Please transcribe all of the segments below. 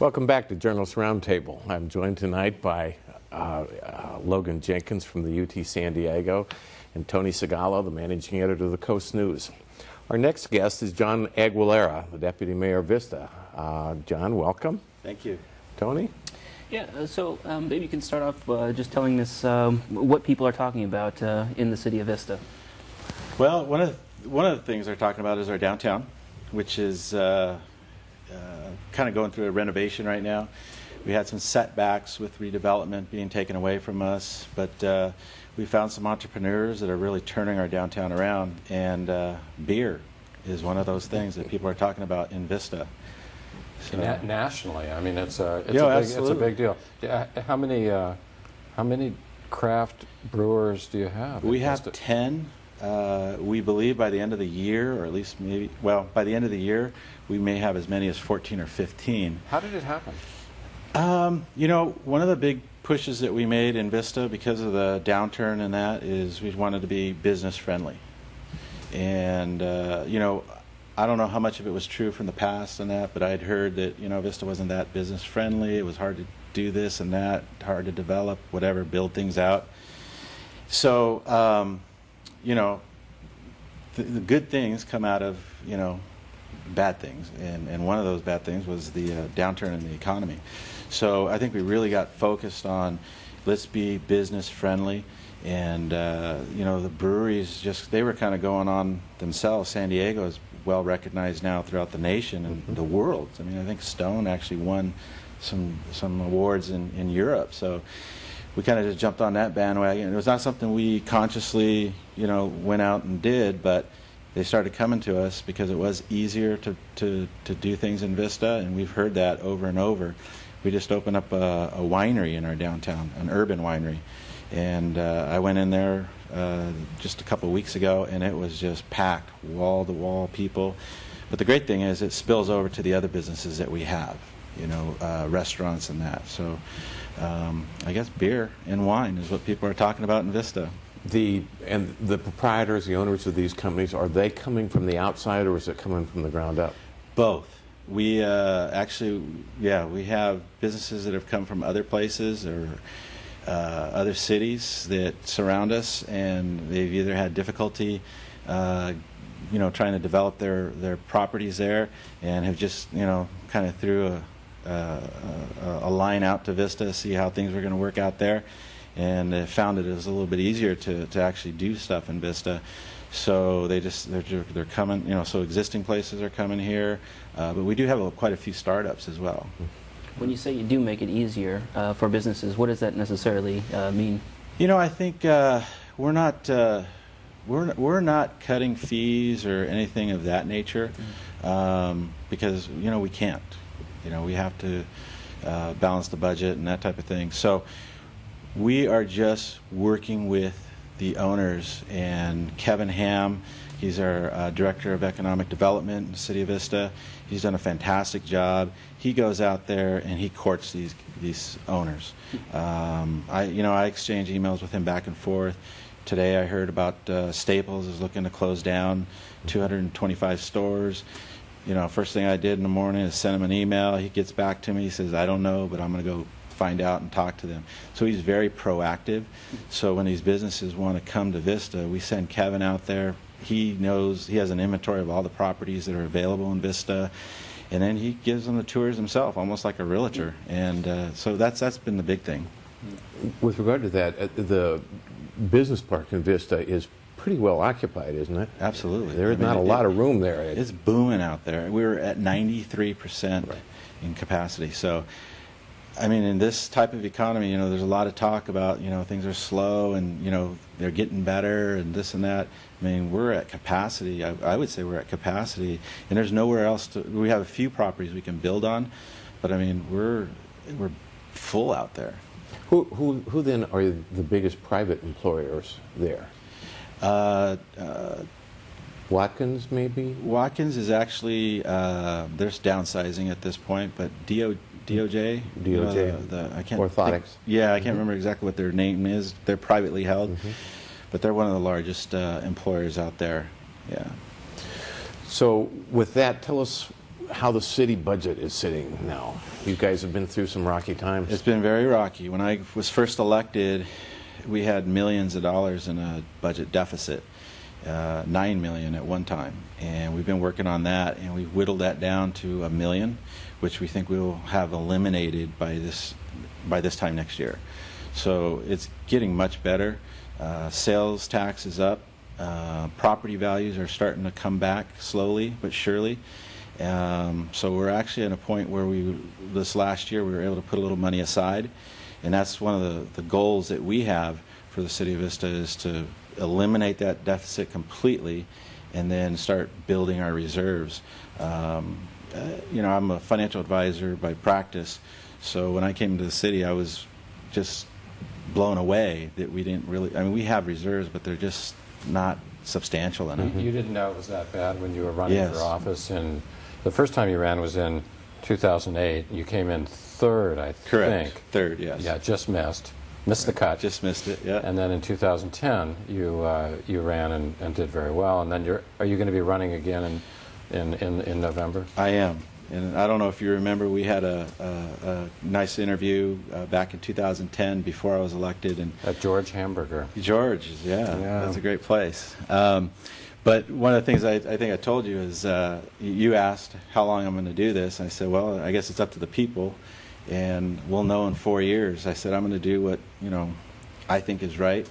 Welcome back to Journalist Roundtable. I'm joined tonight by Logan Jenkins from the UT San Diego and Tony Sigalo, the managing editor of the Coast News. Our next guest is John Aguilera, the deputy mayor of Vista. John, welcome. Thank you. Tony? Yeah, so maybe you can start off just telling us what people are talking about in the city of Vista. Well, one of the things they're talking about is our downtown, which is kind of going through a renovation right now. We had some setbacks with redevelopment being taken away from us, but we found some entrepreneurs that are really turning our downtown around, and beer is one of those things that people are talking about in Vista. So, nationally, I mean, it's a big deal. Yeah, how many craft brewers do you have? We have 10. We believe by the end of the year, or at least by the end of the year, we may have as many as 14 or 15. How did it happen? You know, one of the big pushes that we made in Vista because of the downturn and that is we wanted to be business friendly. And, you know, I don't know how much of it was true from the past and that, but I'd heard that, you know, Vista wasn't that business friendly. It was hard to do this and that, hard to develop, whatever, build things out. So, you know, the good things come out of, you know, bad things. And one of those bad things was the downturn in the economy. So I think we really got focused on let's be business friendly. And, you know, the breweries they were kind of going on themselves. San Diego is well recognized now throughout the nation and the world. I mean, I think Stone actually won some awards in Europe. So we kind of just jumped on that bandwagon. It was not something we consciously, you know, went out and did, but they started coming to us because it was easier to do things in Vista, and we've heard that over and over. We just opened up a winery in our downtown, an urban winery, and I went in there just a couple of weeks ago, and it was just packed, wall-to-wall people. But the great thing is it spills over to the other businesses that we have, you know, restaurants and that. So I guess beer and wine is what people are talking about in Vista. The proprietors, the owners of these companies, are they coming from the outside or is it coming from the ground up? Both. We actually, yeah, we have businesses that have come from other places or other cities that surround us, and they've either had difficulty, you know, trying to develop their properties there, and have just, you know, kind of threw a line out to Vista to see how things were going to work out there, and they found it was a little bit easier to actually do stuff in Vista. So they're coming, you know, so existing places are coming here, but we do have quite a few startups as well. When you say you do make it easier for businesses, what does that necessarily mean? You know, I think we're not cutting fees or anything of that nature, because, you know, we can't. You know, we have to balance the budget and that type of thing. So we are just working with the owners, and Kevin Ham, he's our Director of Economic Development in the City of Vista. He's done a fantastic job. He goes out there and he courts these owners. I exchange emails with him back and forth. Today I heard about Staples is looking to close down 225 stores. You know, first thing I did in the morning is send him an email. He gets back to me. He says, I don't know, but I'm going to go find out and talk to them. So he's very proactive. So when these businesses want to come to Vista, we send Kevin out there. He knows, he has an inventory of all the properties that are available in Vista, and then he gives them the tours himself, almost like a realtor. And so that's been the big thing. With regard to that, the business park in Vista is pretty well occupied, isn't it? Absolutely. There's not a lot of room there. It's booming out there. We're at 93% right. in capacity. So, I mean, in this type of economy, you know, there's a lot of talk about, you know, things are slow and, you know, they're getting better and this and that. I mean, we're at capacity. I would say we're at capacity, and there's nowhere else to. We have a few properties we can build on, but I mean, we're full out there. Who then are the biggest private employers there? Watkins, maybe? Watkins is actually they're downsizing at this point, but DOJ, I can't Orthotics. I can't remember exactly what their name is. They're privately held, but they're one of the largest employers out there. Yeah. So with that, tell us how the city budget is sitting now. You guys have been through some rocky times. It's been very rocky. When I was first elected, we had millions of dollars in a budget deficit, $9 million at one time, and we've been working on that, and we've whittled that down to $1 million, which we think we will have eliminated by this time next year. So it's getting much better. Sales tax is up. Property values are starting to come back slowly but surely. So we're actually at a point where this last year we were able to put a little money aside, and that's one of the goals that we have for the City of Vista, is to eliminate that deficit completely and then start building our reserves. I'm a financial advisor by practice, so when I came to the city I was just blown away that we didn't really, we have reserves, but they're just not substantial enough. You didn't know it was that bad when you were running Yes. for office, and the first time you ran was in 2008. You came in third, I Correct. think. Third, yes. Yeah, just missed the cut. Just missed it, yeah. And then in 2010, you ran and did very well. And then are you going to be running again in November? I am. And I don't know if you remember, we had a nice interview back in 2010 before I was elected. And At George Hamburger. George, yeah. That's a great place. But one of the things I think I told you is, you asked how long I'm going to do this. I said, well, I guess it's up to the people, and we'll know in 4 years. I said, I'm going to do what I think is right,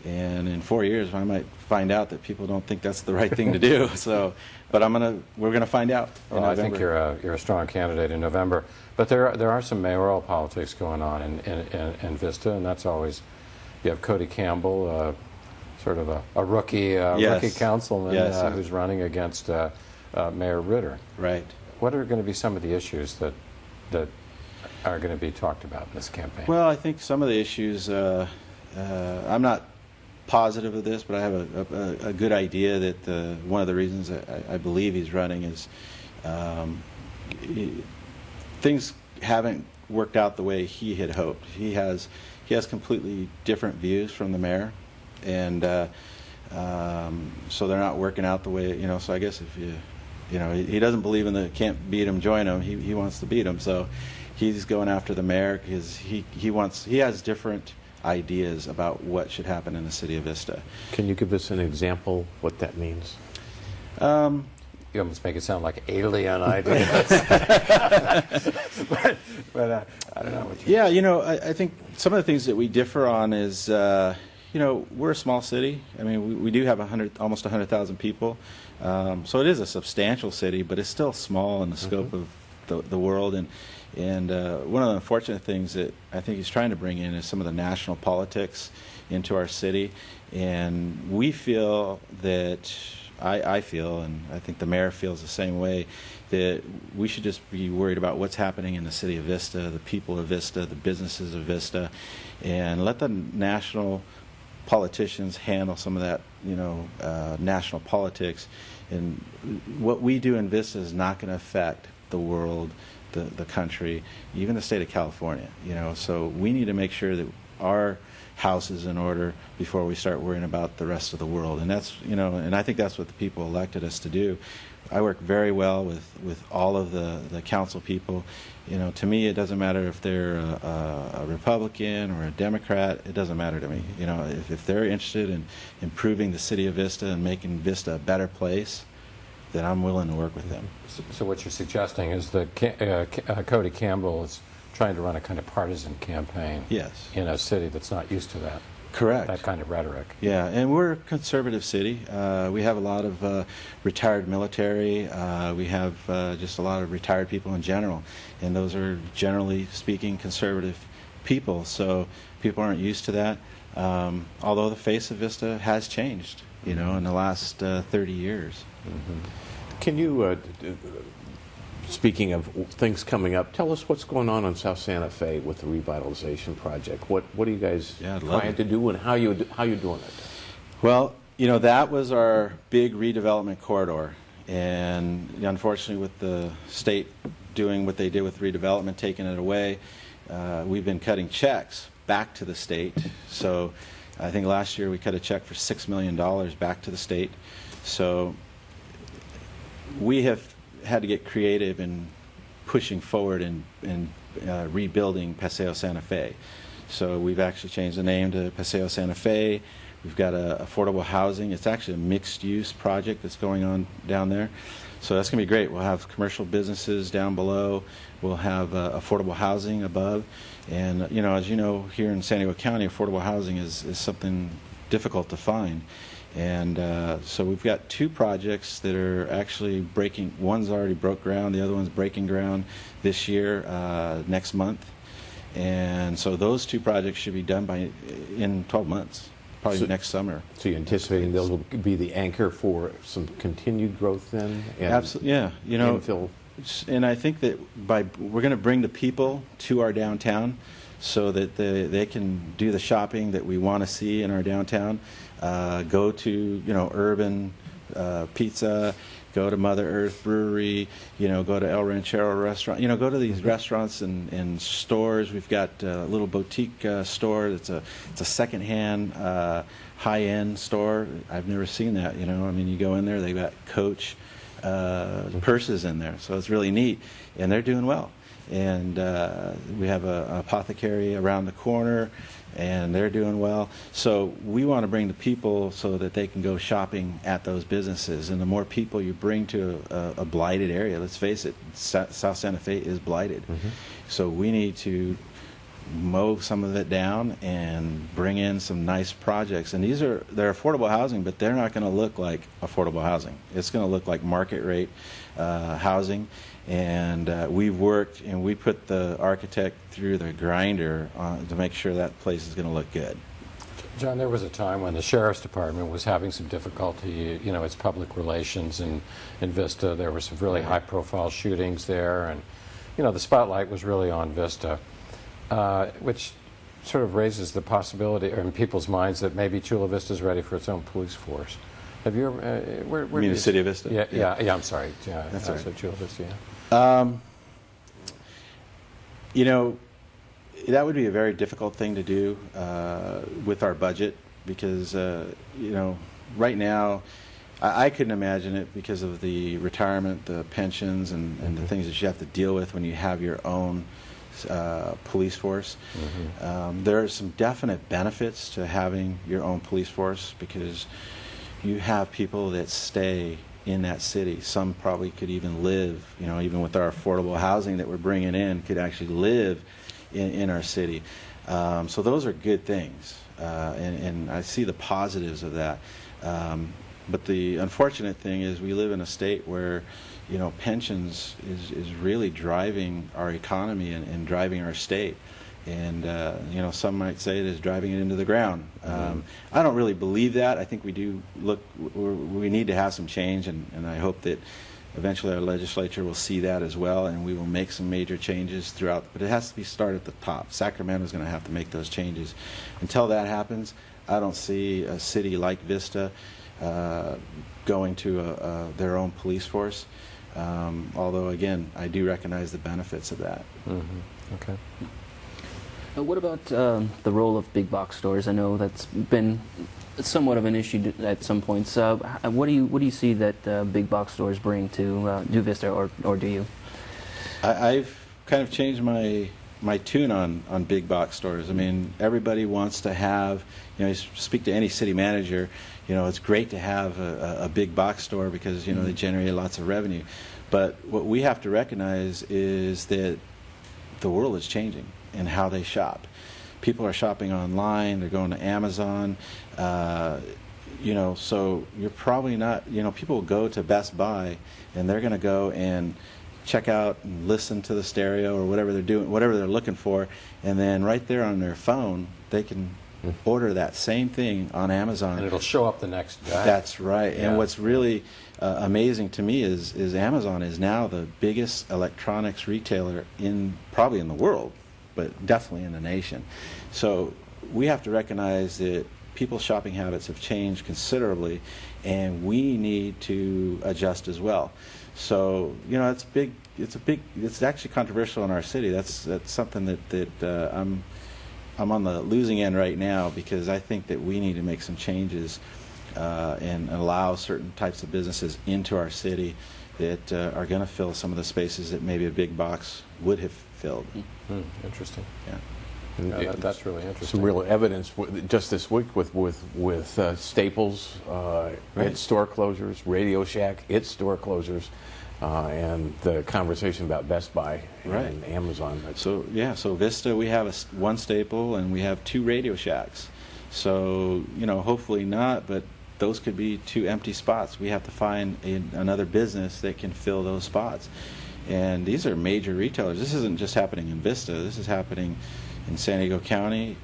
and in 4 years I might find out that people don't think that's the right thing to do. So, but we're going to find out in Well, I November. think you're a strong candidate in November. But there are some mayoral politics going on in Vista, and that's always, you have Cody Campbell, sort of a rookie Yes. rookie councilman Yes. who's running against Mayor Ritter. Right. What are going to be some of the issues that are going to be talked about in this campaign? Well, I think some of the issues, I'm not positive of this, but I have a good idea that one of the reasons I believe he's running is things haven't worked out the way he had hoped. He has completely different views from the mayor, and so they're not working out the way, so I guess if he doesn't believe in the can't beat him, join him. He wants to beat him, so he's going after the mayor because he has different ideas about what should happen in the city of Vista. Can you give us an example what that means? You almost make it sound like alien ideas. but I don't know what you... Yeah, I think some of the things that we differ on is, we're a small city. We do have almost 100,000 people. So it is a substantial city, but it's still small in the scope of the world. And one of the unfortunate things that I think he's trying to bring in is some of the national politics into our city. And we feel that, I feel, and I think the mayor feels the same way, that we should just be worried about what's happening in the city of Vista, the people of Vista, the businesses of Vista, and let the national politicians handle some of that, national politics. And what we do in Vista is not going to affect the world, the country, even the state of California. So we need to make sure that our house is in order before we start worrying about the rest of the world. And that's, and I think that's what the people elected us to do. I work very well with all of the council people. To me, it doesn't matter if they're a Republican or a Democrat. It doesn't matter to me. If they're interested in improving the city of Vista and making Vista a better place, then I'm willing to work with them. So what you're suggesting is that Cody Campbell is trying to run a kind of partisan campaign. Yes. In a city that's not used to that. Correct. That kind of rhetoric. Yeah, and we're a conservative city. We have a lot of retired military. We have just a lot of retired people in general, and those are, generally speaking, conservative people. So people aren't used to that. Although the face of Vista has changed, in the last 30 years. Can you, speaking of things coming up, tell us what's going on South Santa Fe with the revitalization project. What are you guys trying to do, and how you doing it? Well, that was our big redevelopment corridor, and unfortunately, with the state doing what they did with redevelopment, taking it away, we've been cutting checks back to the state. So I think last year we cut a check for $6 million back to the state. So we have had to get creative in pushing forward and rebuilding Paseo Santa Fe. So we've actually changed the name to Paseo Santa Fe. We've got affordable housing. It's actually a mixed-use project that's going on down there. So that's going to be great. We'll have commercial businesses down below. We'll have affordable housing above. And, as you know, here in San Diego County, affordable housing is something difficult to find. And so we've got 2 projects that are actually breaking. One's already broke ground. The other one's breaking ground this year, next month. And so those 2 projects should be done in 12 months, probably next summer. So you're anticipating they'll be the anchor for some continued growth then? And absolutely, yeah. Infill. And I think that we're going to bring the people to our downtown so that they can do the shopping that we want to see in our downtown. Go to Urban Pizza, go to Mother Earth Brewery, go to El Ranchero Restaurant. Go to these restaurants and stores. We've got a little boutique store. It's a secondhand, high-end store. I've never seen that. You go in there, they've got Coach purses in there, so it's really neat, and they're doing well. And we have an apothecary around the corner, and they're doing well. So we want to bring the people so that they can go shopping at those businesses. And the more people you bring to a blighted area, let's face it, South Santa Fe is blighted. Mm-hmm. So we need to mow some of it down and bring in some nice projects. And they're affordable housing, but they're not going to look like affordable housing. It's going to look like market rate housing. And we've worked and we put the architect through the grinder to make sure that place is going to look good. John, there was a time when the Sheriff's Department was having some difficulty, its public relations in Vista. There were some really high-profile shootings there, and, the spotlight was really on Vista, which sort of raises the possibility in people's minds that maybe Chula Vista is ready for its own police force. Have you ever... where you mean the city of Vista? Yeah, I'm sorry. Yeah, that's right. So Chula Vista, yeah. That would be a very difficult thing to do with our budget because, right now, I couldn't imagine it because of the retirement, the pensions, and the things that you have to deal with when you have your own police force. Mm-hmm. There are some definite benefits to having your own police force because you have people that stay in that city. Some probably could even live, even with our affordable housing that we're bringing in, could actually live in our city. So those are good things, and I see the positives of that. But the unfortunate thing is we live in a state where, pensions is really driving our economy and driving our state. And, some might say it is driving it into the ground. I don't really believe that. I think we need to have some change, and I hope that eventually our legislature will see that as well, and we will make some major changes throughout. But it has to be started at the top. Sacramento's going to have to make those changes. Until that happens, I don't see a city like Vista going to their own police force. Although, again, I do recognize the benefits of that. Mm-hmm. Okay. What about the role of big box stores? I know that's been somewhat of an issue at some points. What do you see that big box stores bring to Vista, or do you? I've kind of changed my tune on big box stores. I mean, everybody wants to have, you speak to any city manager, it's great to have a big box store because, they generate lots of revenue. But what we have to recognize is that the world is changing in how they shop. People are shopping online, they're going to Amazon, so you're probably not, people will go to Best Buy and they're going to go and check out and listen to the stereo or whatever they're doing, whatever they're looking for, and then right there on their phone they can order that same thing on Amazon. And it'll show up the next day. That's right. Yeah. And what's really amazing to me is Amazon is now the biggest electronics retailer probably in the world, but definitely in the nation. So we have to recognize that people's shopping habits have changed considerably, and we need to adjust as well. So it's big. It's actually controversial in our city. That's something that I'm on the losing end right now because I think that we need to make some changes and allow certain types of businesses into our city that are going to fill some of the spaces that maybe a big box would have filled. Interesting. Yeah. Yeah, that's really interesting. Some real evidence just this week with Staples, its store closures, Radio Shack, its store closures, and the conversation about Best Buy and Amazon. So Vista, we have one Staple and we have 2 Radio Shacks. So hopefully not, but those could be 2 empty spots. We have to find another business that can fill those spots. And these are major retailers. This isn't just happening in Vista. This is happening in San Diego County,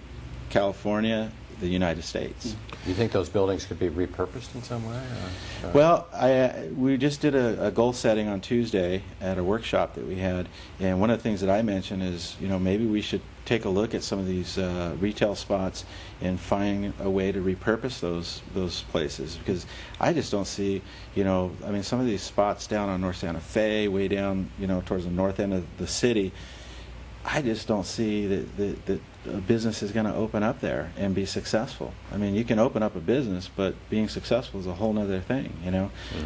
California, the United States. Do you think those buildings could be repurposed in some way? Or? Well, we just did a goal setting on Tuesday at a workshop that we had, and one of the things that I mentioned is, maybe we should take a look at some of these retail spots and find a way to repurpose those places, because I just don't see, some of these spots down on North Santa Fe, way down, towards the north end of the city, I just don't see that a business is going to open up there and be successful. I mean, you can open up a business, but being successful is a whole other thing,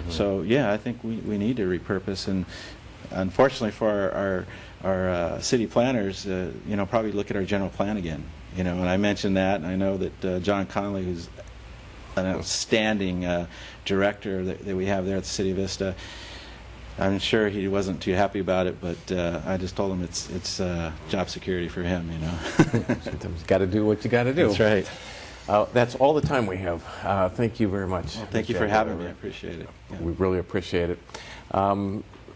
So, I think we need to repurpose. And unfortunately for our city planners, probably look at our general plan again. And I mentioned that, and I know that John Connolly, who's an outstanding director that we have there at the City of Vista, I'm sure he wasn't too happy about it, but I just told him it's job security for him, Sometimes you got to do what you got to do. That's right. That's all the time we have. Thank you very much. Well, thank you for having me. I appreciate it. Yeah. We really appreciate it.